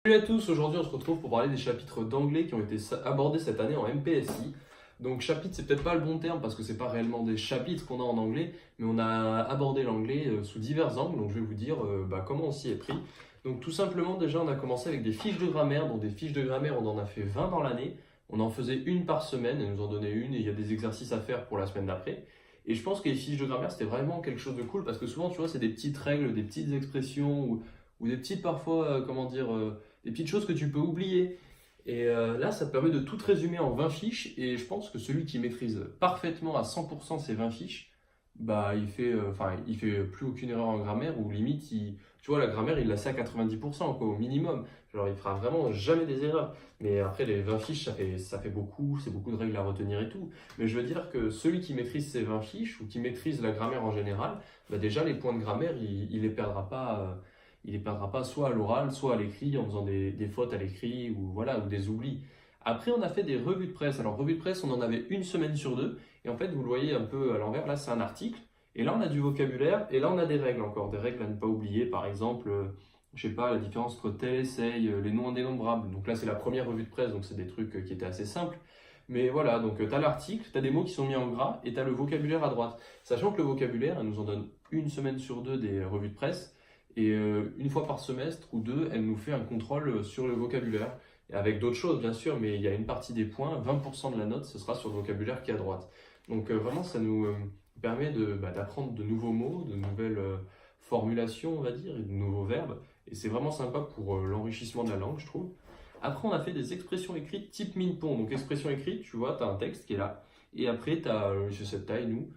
Salut à tous, aujourd'hui on se retrouve pour parler des chapitres d'anglais qui ont été abordés cette année en MPSI. Donc chapitre c'est peut-être pas le bon terme parce que c'est pas réellement des chapitres qu'on a en anglais, mais on a abordé l'anglais sous divers angles, donc je vais vous dire comment on s'y est pris. Donc tout simplement déjà on a commencé avec des fiches de grammaire, donc des fiches de grammaire on en a fait 20 dans l'année, on en faisait une par semaine, elles nous en donnaient une et il y a des exercices à faire pour la semaine d'après. Et je pense que les fiches de grammaire c'était vraiment quelque chose de cool parce que souvent tu vois c'est des petites règles, des petites expressions ou des petites parfois, des petites choses que tu peux oublier. Et là, ça te permet de tout résumer en 20 fiches. Et je pense que celui qui maîtrise parfaitement à 100% ces 20 fiches, bah, il fait plus aucune erreur en grammaire ou limite, tu vois, la grammaire, il la sait à 90% quoi, au minimum. Genre, il fera vraiment jamais des erreurs. Mais après, les 20 fiches, ça fait beaucoup, c'est beaucoup de règles à retenir et tout. Mais je veux dire que celui qui maîtrise ces 20 fiches ou qui maîtrise la grammaire en général, bah déjà, les points de grammaire, il les perdra pas. Il les perdra pas soit à l'oral, soit à l'écrit en faisant des fautes à l'écrit ou voilà ou des oublis. Après, on a fait des revues de presse. Alors, revue de presse, on en avait une semaine sur deux. Et en fait, vous le voyez un peu à l'envers. Là, c'est un article. Et là, on a du vocabulaire. Et là, on a des règles encore. Des règles à ne pas oublier. Par exemple, je sais pas, la différence entre tel, essaye, les noms indénombrables. Donc là, c'est la première revue de presse. Donc, c'est des trucs qui étaient assez simples. Mais voilà, donc tu as l'article, tu as des mots qui sont mis en gras et tu as le vocabulaire à droite. Sachant que le vocabulaire, elle nous en donne une semaine sur deux des revues de presse. Et une fois par semestre ou deux, elle nous fait un contrôle sur le vocabulaire. Et avec d'autres choses, bien sûr, mais il y a une partie des points, 20% de la note, ce sera sur le vocabulaire qui est à droite. Donc vraiment, ça nous permet d'apprendre de nouveaux mots, de nouvelles formulations, on va dire, et de nouveaux verbes. Et c'est vraiment sympa pour l'enrichissement de la langue, je trouve. Après, on a fait des expressions écrites type Minpon. Donc, expression écrite, tu vois, tu as un texte qui est là. Et après, tu as, je sais cette taille, nous.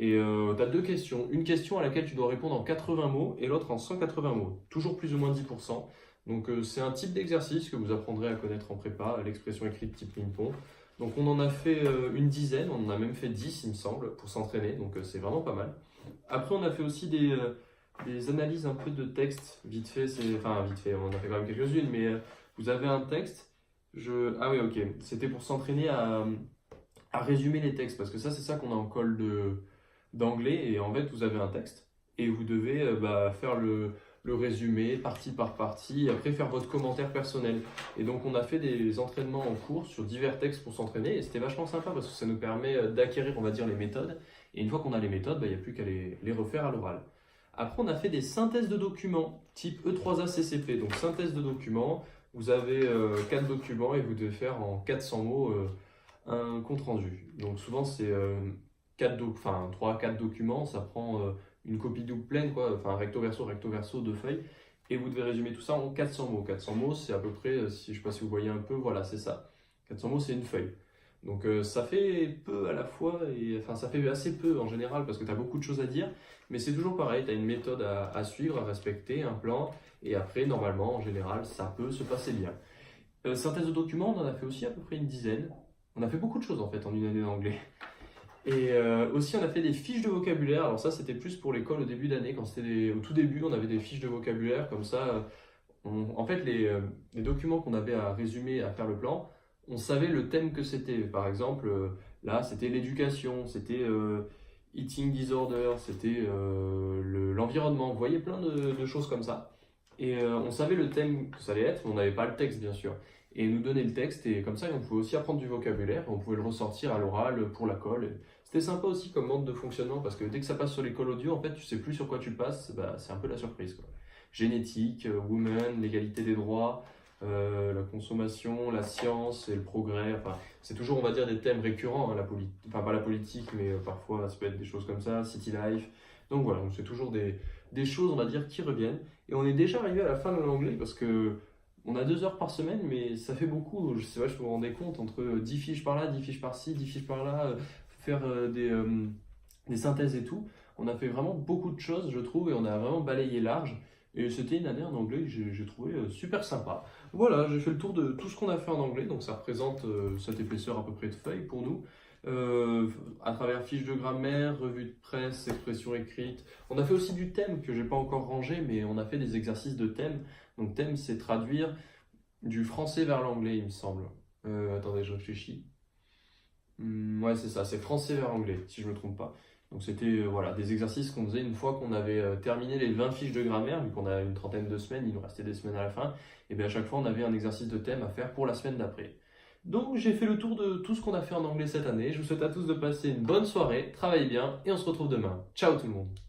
Et tu as deux questions. Une question à laquelle tu dois répondre en 80 mots et l'autre en 180 mots. Toujours plus ou moins 10%. Donc, c'est un type d'exercice que vous apprendrez à connaître en prépa, l'expression écrite type Minpon. Donc, on en a fait une dizaine. On en a même fait 10, il me semble, pour s'entraîner. Donc, c'est vraiment pas mal. Après, on a fait aussi des analyses un peu de texte, vite fait. Enfin, vite fait, on en a fait quand même quelques-unes, mais vous avez un texte. Ah oui, ok. C'était pour s'entraîner à résumer les textes, parce que ça, c'est ça qu'on a en colle d'anglais. Et en fait, vous avez un texte et vous devez faire le résumé partie par partie, et après faire votre commentaire personnel. Et donc, on a fait des entraînements en cours sur divers textes pour s'entraîner, et c'était vachement sympa parce que ça nous permet d'acquérir, on va dire, les méthodes. Et une fois qu'on a les méthodes, il n'y a plus qu'à les refaire à l'oral. Après, on a fait des synthèses de documents type E3A CCP. Donc, synthèse de documents, vous avez 4 documents et vous devez faire en 400 mots un compte rendu. Donc, souvent, c'est 3 à 4 documents. Ça prend une copie double pleine, quoi. Enfin, recto verso, deux feuilles. Et vous devez résumer tout ça en 400 mots. 400 mots, c'est à peu près, si je ne sais pas si vous voyez un peu, voilà, c'est ça. 400 mots, c'est une feuille. Donc ça fait peu à la fois, et enfin ça fait assez peu en général parce que tu as beaucoup de choses à dire, mais c'est toujours pareil, tu as une méthode à suivre, à respecter, un plan, et après normalement en général ça peut se passer bien. Synthèse de documents, on en a fait aussi à peu près une dizaine. On a fait beaucoup de choses en fait en une année d'anglais. Et aussi on a fait des fiches de vocabulaire, alors ça c'était plus pour l'école au début d'année, au tout début on avait des fiches de vocabulaire comme ça. En fait les documents qu'on avait à résumer, à faire le plan, on savait le thème que c'était. Par exemple, là, c'était l'éducation, c'était eating disorder, c'était l'environnement. Vous voyez, plein de choses comme ça. Et on savait le thème que ça allait être, mais on n'avait pas le texte, bien sûr. Et ils nous donnaient le texte, et comme ça, on pouvait aussi apprendre du vocabulaire, on pouvait le ressortir à l'oral pour la colle. C'était sympa aussi comme mode de fonctionnement, parce que dès que ça passe sur l'école audio, en fait, tu sais plus sur quoi tu passes, bah, c'est un peu la surprise, quoi. Génétique, women, l'égalité des droits, la consommation, la science et le progrès. Enfin, c'est toujours, on va dire, des thèmes récurrents, hein, enfin pas la politique, mais parfois ça peut être des choses comme ça, city life. Donc voilà, donc c'est toujours des choses, on va dire, qui reviennent. Et on est déjà arrivé à la fin de l'anglais parce que on a 2 heures par semaine, mais ça fait beaucoup. Je sais pas, je vous rendez compte, entre 10 fiches par là, 10 fiches par-ci, 10 fiches par-là, faire des synthèses et tout. On a fait vraiment beaucoup de choses, je trouve, et on a vraiment balayé large. Et c'était une année en anglais que j'ai trouvé super sympa. Voilà, j'ai fait le tour de tout ce qu'on a fait en anglais, donc ça représente cette épaisseur à peu près de feuilles pour nous. À travers fiches de grammaire, revues de presse, expressions écrites. On a fait aussi du thème que j'ai pas encore rangé, mais on a fait des exercices de thème. Donc thème, c'est traduire du français vers l'anglais, il me semble. Attendez, je réfléchis. Ouais, c'est ça, c'est français vers anglais, si je me trompe pas. Donc c'était voilà, des exercices qu'on faisait une fois qu'on avait terminé les 20 fiches de grammaire, vu qu'on a une trentaine de semaines, il nous restait des semaines à la fin, et bien à chaque fois on avait un exercice de thème à faire pour la semaine d'après. Donc j'ai fait le tour de tout ce qu'on a fait en anglais cette année. Je vous souhaite à tous de passer une bonne soirée, travaillez bien et on se retrouve demain. Ciao tout le monde!